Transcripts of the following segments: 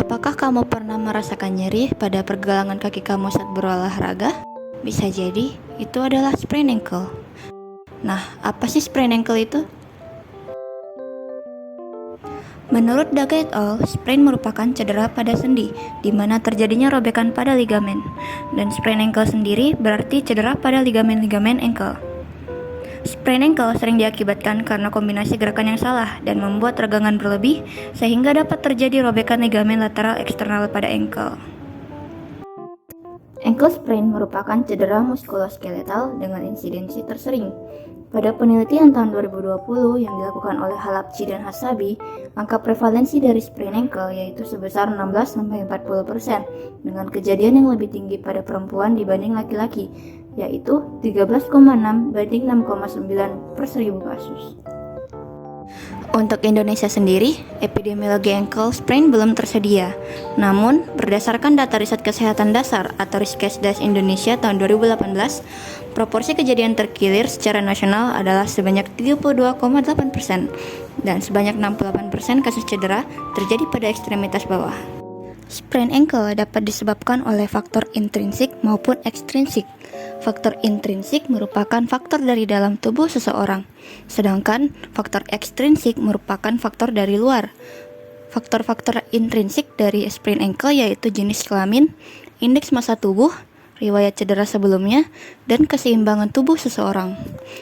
Apakah kamu pernah merasakan nyeri pada pergelangan kaki kamu saat berolahraga? Bisa jadi itu adalah sprain ankle. Nah, apa sih sprain ankle itu? Menurut Daga et al., sprain merupakan cedera pada sendi, di mana terjadinya robekan pada ligamen. Dan sprain ankle sendiri berarti cedera pada ligamen-ligamen ankle. Sprain ankle sering diakibatkan karena kombinasi gerakan yang salah dan membuat regangan berlebih, sehingga dapat terjadi robekan ligamen lateral eksternal pada ankle. Ankle sprain merupakan cedera muskuloskeletal dengan insidensi tersering. Pada penelitian tahun 2020 yang dilakukan oleh Halapci dan Hasabi, angka prevalensi dari sprain ankle yaitu sebesar 16-40%, dengan kejadian yang lebih tinggi pada perempuan dibanding laki-laki, yaitu 13,6 banding 6,9 per 1000 kasus. Untuk Indonesia sendiri, epidemiologi ankle sprain belum tersedia. Namun, berdasarkan data riset kesehatan dasar atau Riskesdas Indonesia tahun 2018, proporsi kejadian terkilir secara nasional adalah sebanyak 32,8% dan sebanyak 68% kasus cedera terjadi pada ekstremitas bawah. Sprain ankle dapat disebabkan oleh faktor intrinsik maupun ekstrinsik. Faktor intrinsik merupakan faktor dari dalam tubuh seseorang, sedangkan faktor ekstrinsik merupakan faktor dari luar. Faktor-faktor intrinsik dari sprain ankle yaitu jenis kelamin, indeks massa tubuh, riwayat cedera sebelumnya, dan keseimbangan tubuh seseorang.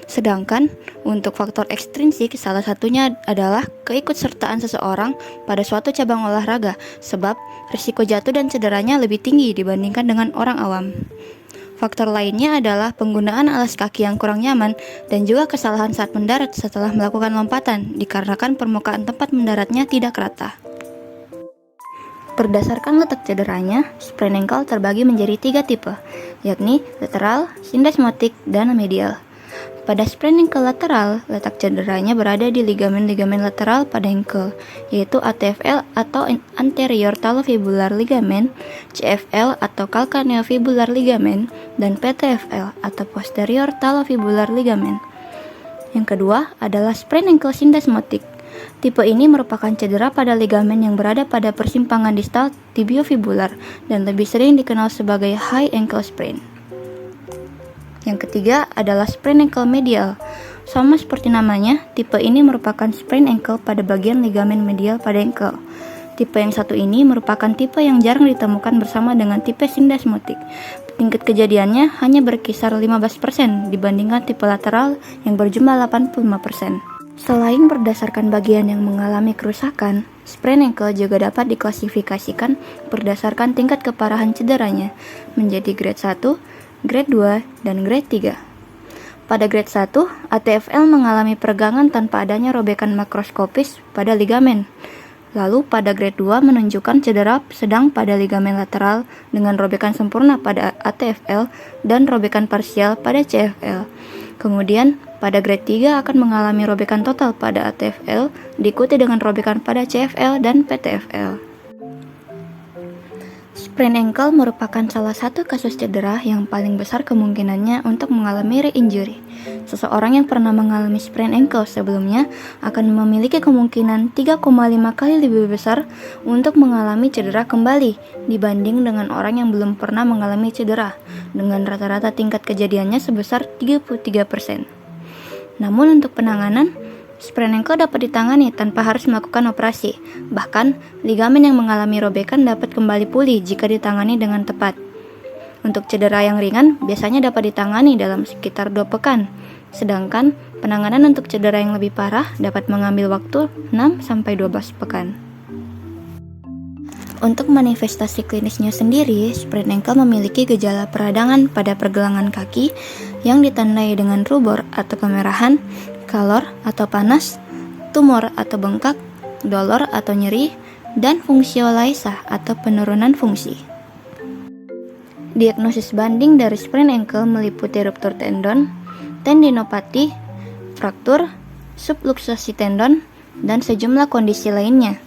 Sedangkan untuk faktor ekstrinsik salah satunya adalah keikutsertaan seseorang pada suatu cabang olahraga, sebab risiko jatuh dan cederanya lebih tinggi dibandingkan dengan orang awam. Faktor lainnya adalah penggunaan alas kaki yang kurang nyaman dan juga kesalahan saat mendarat setelah melakukan lompatan dikarenakan permukaan tempat mendaratnya tidak rata. Berdasarkan letak cederanya, sprain ankle terbagi menjadi 3 tipe, yakni lateral, syndesmotic, dan medial. Pada sprain ankle lateral, letak cederanya berada di ligamen-ligamen lateral pada ankle, yaitu ATFL atau anterior talofibular ligament, CFL atau calcaneofibular ligament, dan PTFL atau posterior talofibular ligament. Yang kedua adalah sprain ankle syndesmotic. Tipe ini merupakan cedera pada ligamen yang berada pada persimpangan distal tibiofibular dan lebih sering dikenal sebagai high ankle sprain. Yang ketiga adalah sprain ankle medial. Sama seperti namanya, tipe ini merupakan sprain ankle pada bagian ligamen medial pada ankle. Tipe yang satu ini merupakan tipe yang jarang ditemukan bersama dengan tipe syndesmotic. Tingkat kejadiannya hanya berkisar 15% dibandingkan tipe lateral yang berjumlah 85%. Selain berdasarkan bagian yang mengalami kerusakan, sprain ankle juga dapat diklasifikasikan berdasarkan tingkat keparahan cederanya menjadi grade 1, grade 2, dan grade 3. Pada grade 1, ATFL mengalami peregangan tanpa adanya robekan makroskopis pada ligamen. Lalu pada grade 2 menunjukkan cedera sedang pada ligamen lateral dengan robekan sempurna pada ATFL dan robekan parsial pada CFL. Kemudian, pada grade 3 akan mengalami robekan total pada ATFL, diikuti dengan robekan pada CFL dan PTFL. Sprain ankle merupakan salah satu kasus cedera yang paling besar kemungkinannya untuk mengalami re-injury. Seseorang yang pernah mengalami sprain ankle sebelumnya akan memiliki kemungkinan 3,5 kali lebih besar untuk mengalami cedera kembali dibanding dengan orang yang belum pernah mengalami cedera, dengan rata-rata tingkat kejadiannya sebesar 33%. Namun untuk penanganan, sprain ankle dapat ditangani tanpa harus melakukan operasi. Bahkan, ligamen yang mengalami robekan dapat kembali pulih jika ditangani dengan tepat. Untuk cedera yang ringan, biasanya dapat ditangani dalam sekitar 2 pekan. Sedangkan, penanganan untuk cedera yang lebih parah dapat mengambil waktu 6-12 pekan. Untuk manifestasi klinisnya sendiri, sprain ankle memiliki gejala peradangan pada pergelangan kaki yang ditandai dengan rubor atau kemerahan, kalor atau panas, tumor atau bengkak, dolor atau nyeri, dan fungsiolaisa atau penurunan fungsi. Diagnosis banding dari sprain ankle meliputi ruptur tendon, tendinopati, fraktur, subluxasi tendon, dan sejumlah kondisi lainnya.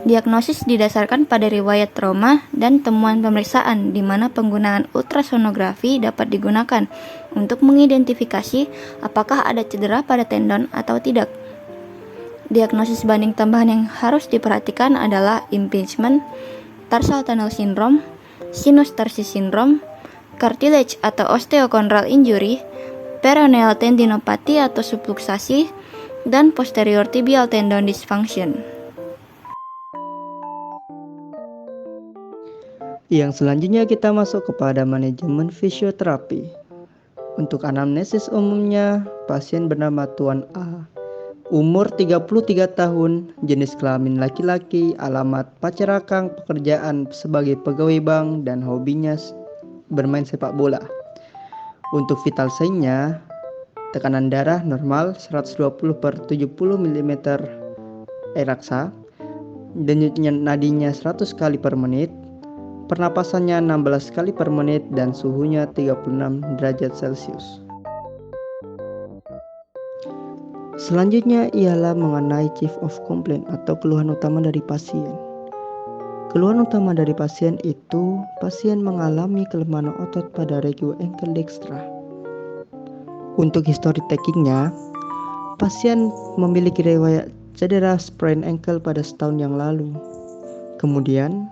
Diagnosis didasarkan pada riwayat trauma dan temuan pemeriksaan di mana penggunaan ultrasonografi dapat digunakan untuk mengidentifikasi apakah ada cedera pada tendon atau tidak. Diagnosis banding tambahan yang harus diperhatikan adalah impingement, tarsal tunnel syndrome, sinus tarsus syndrome, cartilage atau osteochondral injury, peroneal tendinopathy atau subluxasi, dan posterior tibial tendon dysfunction. Yang selanjutnya kita masuk kepada manajemen fisioterapi. Untuk anamnesis umumnya, pasien bernama Tuan A, umur 33 tahun, jenis kelamin laki-laki, alamat Pacerakang, pekerjaan sebagai pegawai bank, dan hobinya bermain sepak bola. Untuk vital sign-nya, tekanan darah normal 120/70 mm raksa, denyutnya nadinya 100 kali per menit, pernapasannya 16 kali per menit, dan suhunya 36 derajat Celcius. Selanjutnya ialah mengenai chief of complaint atau keluhan utama dari pasien. Keluhan utama dari pasien itu, pasien mengalami kelemahan otot pada regio ankle dextra. Untuk history takingnya, pasien memiliki riwayat cedera sprain ankle pada setahun yang lalu. Kemudian,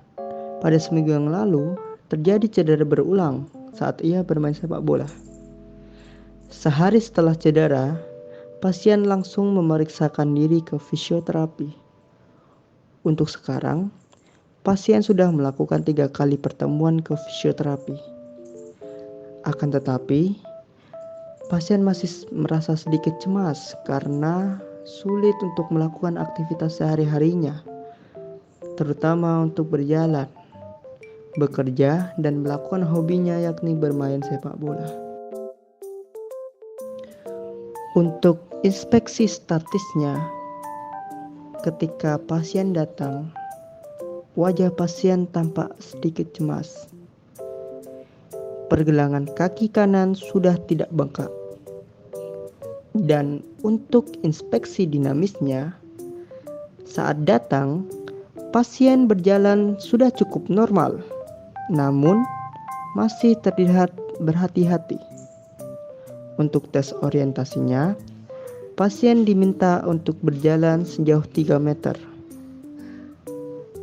pada seminggu yang lalu, terjadi cedera berulang saat ia bermain sepak bola. Sehari setelah cedera, pasien langsung memeriksakan diri ke fisioterapi. Untuk sekarang, pasien sudah melakukan 3 kali pertemuan ke fisioterapi. Akan tetapi, pasien masih merasa sedikit cemas karena sulit untuk melakukan aktivitas sehari-harinya, terutama untuk berjalan, bekerja, dan melakukan hobinya yakni bermain sepak bola. Untuk inspeksi statisnya, ketika pasien datang, wajah pasien tampak sedikit cemas. Pergelangan kaki kanan sudah tidak bengkak. Dan untuk inspeksi dinamisnya, saat datang, pasien berjalan sudah cukup normal, namun masih terlihat berhati-hati. Untuk tes orientasinya, pasien diminta untuk berjalan sejauh 3 meter.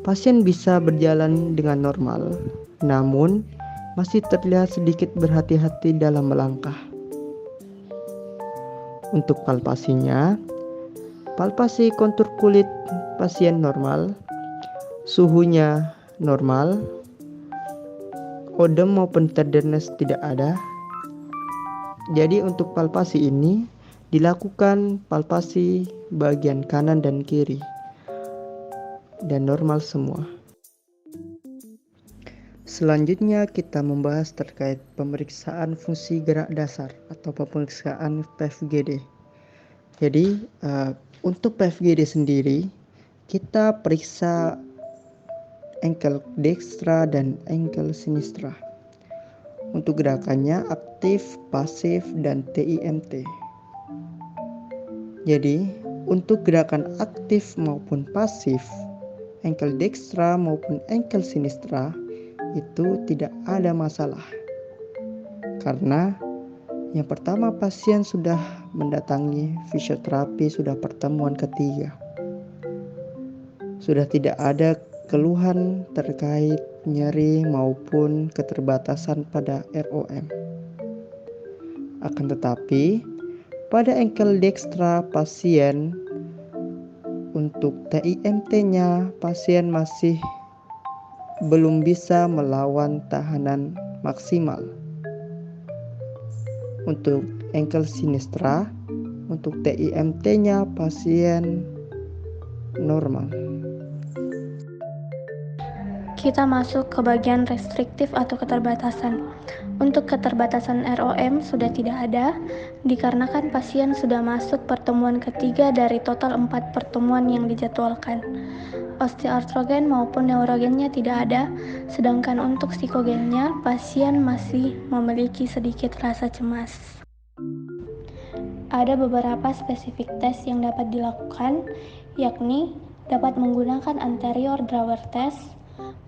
Pasien bisa berjalan dengan normal, namun masih terlihat sedikit berhati-hati dalam melangkah. Untuk palpasinya, palpasi kontur kulit pasien normal, suhunya normal, odem maupun tenderness tidak ada. Jadi untuk palpasi ini dilakukan palpasi bagian kanan dan kiri dan normal semua. Selanjutnya kita membahas terkait pemeriksaan fungsi gerak dasar atau pemeriksaan PFGD. Jadi untuk PFGD sendiri kita periksa ankle dextra dan ankle sinistra. Untuk gerakannya aktif, pasif, dan TIMT. Jadi, untuk gerakan aktif maupun pasif, ankle dextra maupun ankle sinistra itu tidak ada masalah. Karena yang pertama pasien sudah mendatangi fisioterapi, sudah pertemuan ketiga. Sudah tidak ada keluhan terkait nyeri maupun keterbatasan pada ROM. Akan tetapi, pada ankle dextra pasien, untuk TIMT-nya pasien masih belum bisa melawan tahanan maksimal. Untuk ankle sinistra, untuk TIMT-nya pasien normal. Kita masuk ke bagian restriktif atau keterbatasan. Untuk keterbatasan ROM sudah tidak ada, dikarenakan pasien sudah masuk pertemuan ketiga dari total 4 pertemuan yang dijadwalkan. Osteoartrogen maupun neurogennya tidak ada, sedangkan untuk psikogennya pasien masih memiliki sedikit rasa cemas. Ada beberapa spesifik tes yang dapat dilakukan, yakni dapat menggunakan anterior drawer test.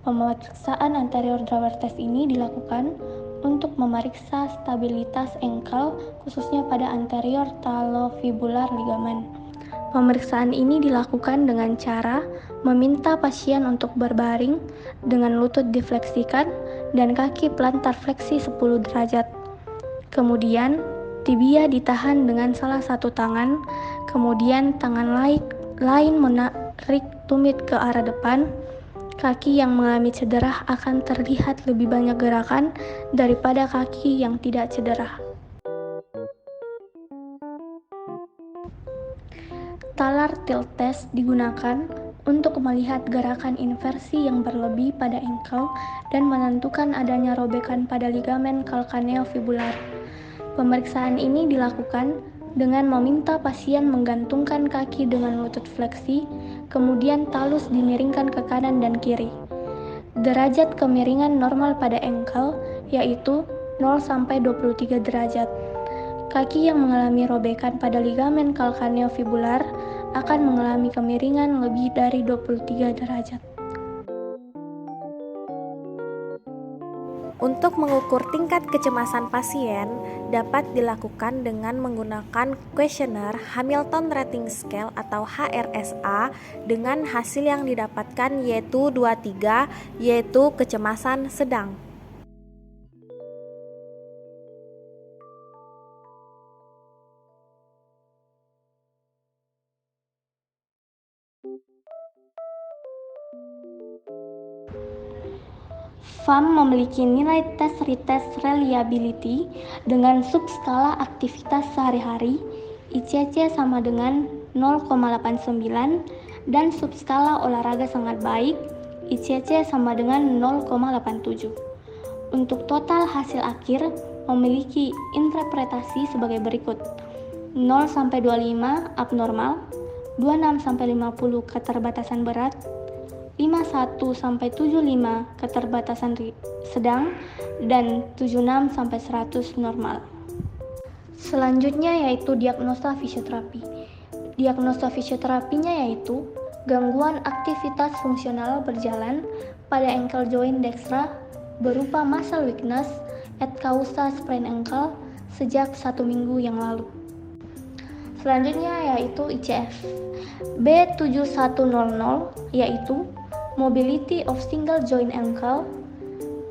Pemeriksaan anterior drawer test ini dilakukan untuk memeriksa stabilitas ankle khususnya pada anterior talofibular ligamen. Pemeriksaan ini dilakukan dengan cara meminta pasien untuk berbaring dengan lutut difleksikan dan kaki plantar fleksi 10 derajat. Kemudian, tibia ditahan dengan salah satu tangan, kemudian tangan lain menarik tumit ke arah depan. Kaki yang mengalami cedera akan terlihat lebih banyak gerakan daripada kaki yang tidak cedera. Talar tilt test digunakan untuk melihat gerakan inversi yang berlebih pada ankle dan menentukan adanya robekan pada ligamen calcaneofibular. Pemeriksaan ini dilakukan dengan meminta pasien menggantungkan kaki dengan lutut fleksi, kemudian talus dimiringkan ke kanan dan kiri. Derajat kemiringan normal pada ankle yaitu 0-23 derajat. Kaki yang mengalami robekan pada ligamen calcaneofibular akan mengalami kemiringan lebih dari 23 derajat. Untuk mengukur tingkat kecemasan pasien dapat dilakukan dengan menggunakan kuesioner Hamilton Rating Scale atau HRSA dengan hasil yang didapatkan yaitu 23, yaitu kecemasan sedang. FAM memiliki nilai tes retest reliability dengan subskala aktivitas sehari-hari ICC sama dengan 0,89 dan subskala olahraga sangat baik ICC sama dengan 0,87. Untuk total hasil akhir memiliki interpretasi sebagai berikut: 0-25 abnormal, 26-50 keterbatasan berat, 51-75 keterbatasan sedang, dan 76-100 normal. Selanjutnya yaitu diagnosa fisioterapi. Diagnosa fisioterapinya yaitu gangguan aktivitas fungsional berjalan pada ankle joint dextra berupa muscle weakness et causa sprain ankle sejak 1 minggu yang lalu. Selanjutnya yaitu ICF. B7100 yaitu mobility of single joint ankle,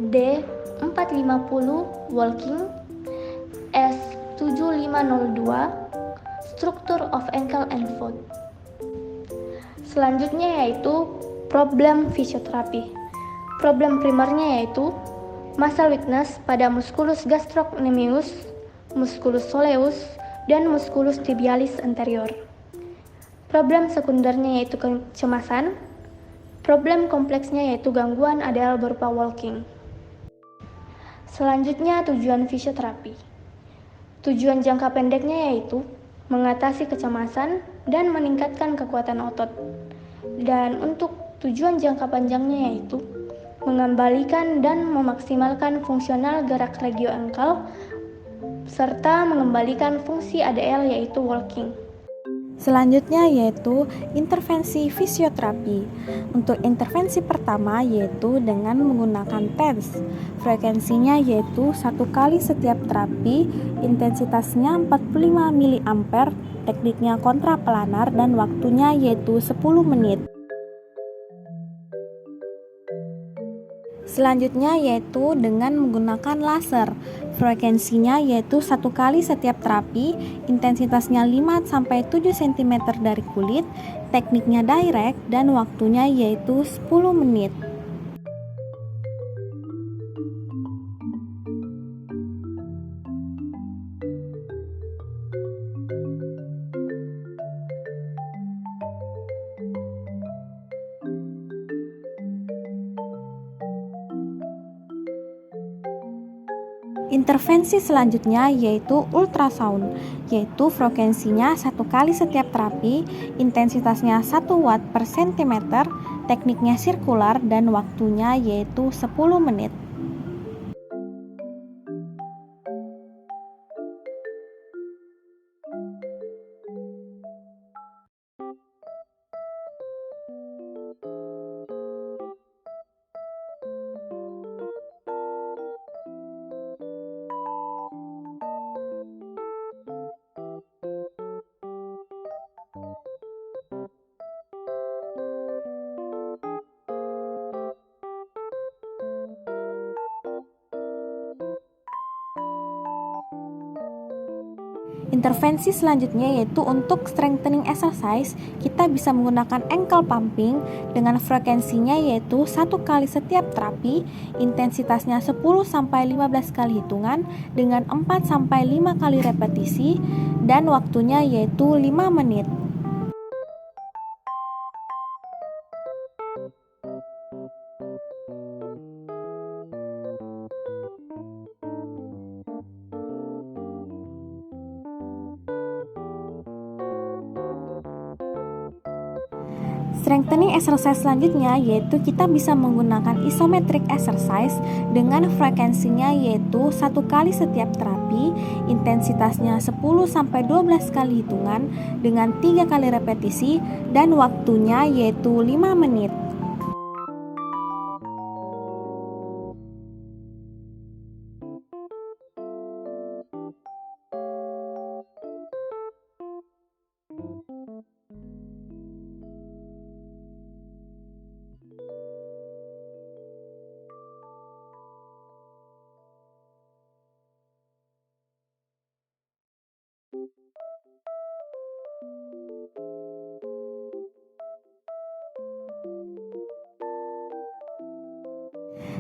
D450 walking, S7502 structure of ankle and foot. Selanjutnya yaitu problem fisioterapi. Problem primernya yaitu muscle weakness pada musculus gastrocnemius, musculus soleus, dan musculus tibialis anterior. Problem sekundernya yaitu kecemasan. Problem kompleksnya yaitu gangguan ADL berupa walking. Selanjutnya tujuan fisioterapi. Tujuan jangka pendeknya yaitu mengatasi kecemasan dan meningkatkan kekuatan otot. Dan untuk tujuan jangka panjangnya yaitu mengembalikan dan memaksimalkan fungsional gerak regio ankle serta mengembalikan fungsi ADL yaitu walking. Selanjutnya yaitu intervensi fisioterapi. Untuk intervensi pertama yaitu dengan menggunakan TENS. Frekuensinya yaitu 1 kali setiap terapi, intensitasnya 45 mA, tekniknya kontraplanar dan waktunya yaitu 10 menit. Selanjutnya yaitu dengan menggunakan laser. Frekuensinya yaitu 1 kali setiap terapi, intensitasnya 5-7 cm dari kulit, tekniknya direct dan waktunya yaitu 10 menit. Intervensi selanjutnya yaitu ultrasound, yaitu frekuensinya 1 kali setiap terapi, intensitasnya 1 watt per cm, tekniknya sirkular dan waktunya yaitu 10 menit. Intervensi selanjutnya yaitu untuk strengthening exercise, kita bisa menggunakan ankle pumping dengan frekuensinya yaitu 1 kali setiap terapi, intensitasnya 10-15 kali hitungan dengan 4-5 kali repetisi dan waktunya yaitu 5 menit. Strengthening exercise selanjutnya yaitu kita bisa menggunakan isometric exercise dengan frekuensinya yaitu 1 kali setiap terapi, intensitasnya 10-12 kali hitungan dengan 3 kali repetisi dan waktunya yaitu 5 menit.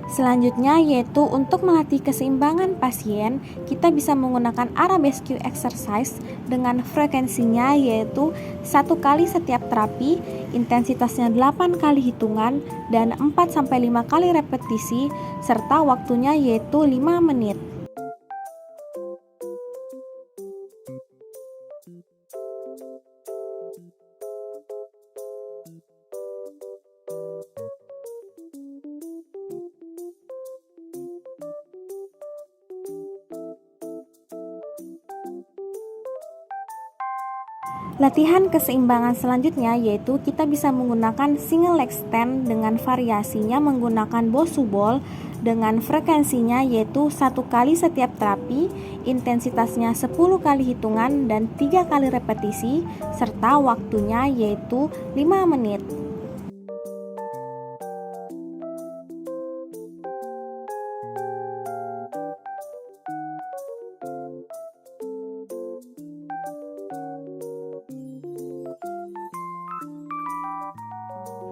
Selanjutnya yaitu untuk melatih keseimbangan pasien, kita bisa menggunakan arabesque exercise dengan frekuensinya yaitu 1 kali setiap terapi, intensitasnya 8 kali hitungan dan 4-5 kali repetisi serta waktunya yaitu 5 menit. Latihan keseimbangan selanjutnya yaitu kita bisa menggunakan single leg stand dengan variasinya menggunakan Bosu ball dengan frekuensinya yaitu 1 kali setiap terapi, intensitasnya 10 kali hitungan dan 3 kali repetisi serta waktunya yaitu 5 menit.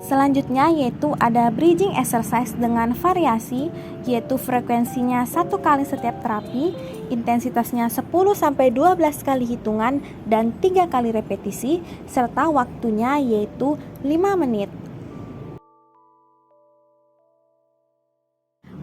Selanjutnya yaitu ada bridging exercise dengan variasi yaitu frekuensinya 1 kali setiap terapi, intensitasnya 10-12 kali hitungan dan 3 kali repetisi serta waktunya yaitu 5 menit.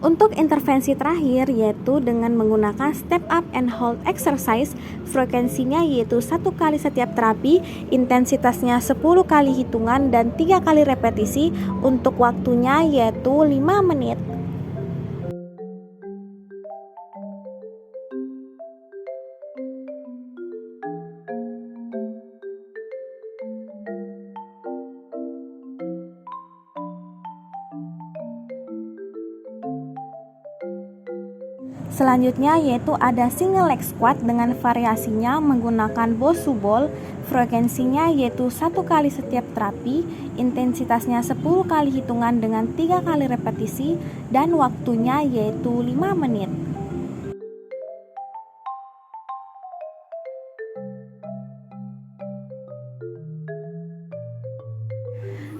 Untuk intervensi terakhir yaitu dengan menggunakan step up and hold exercise, frekuensinya yaitu 1 kali setiap terapi, intensitasnya 10 kali hitungan dan 3 kali repetisi untuk waktunya yaitu 5 menit. Selanjutnya yaitu ada single leg squat dengan variasinya menggunakan Bosu ball, frekuensinya yaitu 1 kali setiap terapi, intensitasnya 10 kali hitungan dengan 3 kali repetisi dan waktunya yaitu 5 menit.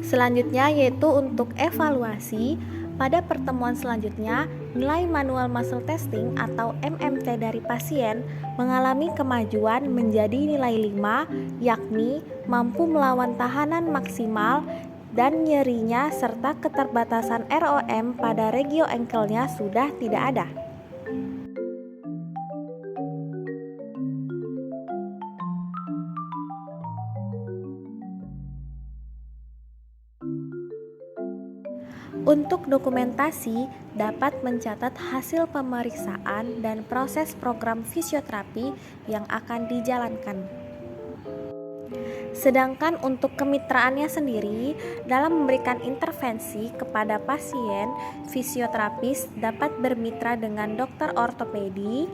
Selanjutnya yaitu untuk evaluasi. Pada pertemuan selanjutnya, nilai manual muscle testing atau MMT dari pasien mengalami kemajuan menjadi nilai 5, yakni mampu melawan tahanan maksimal dan nyerinya serta keterbatasan ROM pada regio ankle-nya sudah tidak ada. Untuk dokumentasi, dapat mencatat hasil pemeriksaan dan proses program fisioterapi yang akan dijalankan. Sedangkan untuk kemitraannya sendiri, dalam memberikan intervensi kepada pasien, fisioterapis dapat bermitra dengan dokter ortopedi,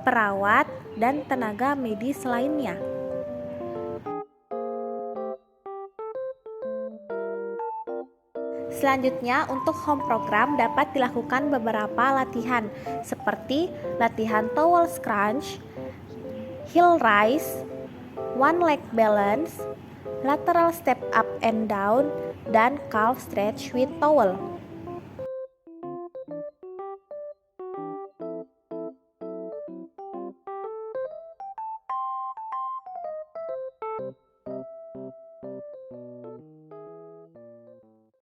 perawat, dan tenaga medis lainnya. Selanjutnya, untuk home program dapat dilakukan beberapa latihan seperti latihan towel crunch, heel rise, one leg balance, lateral step up and down, dan calf stretch with towel.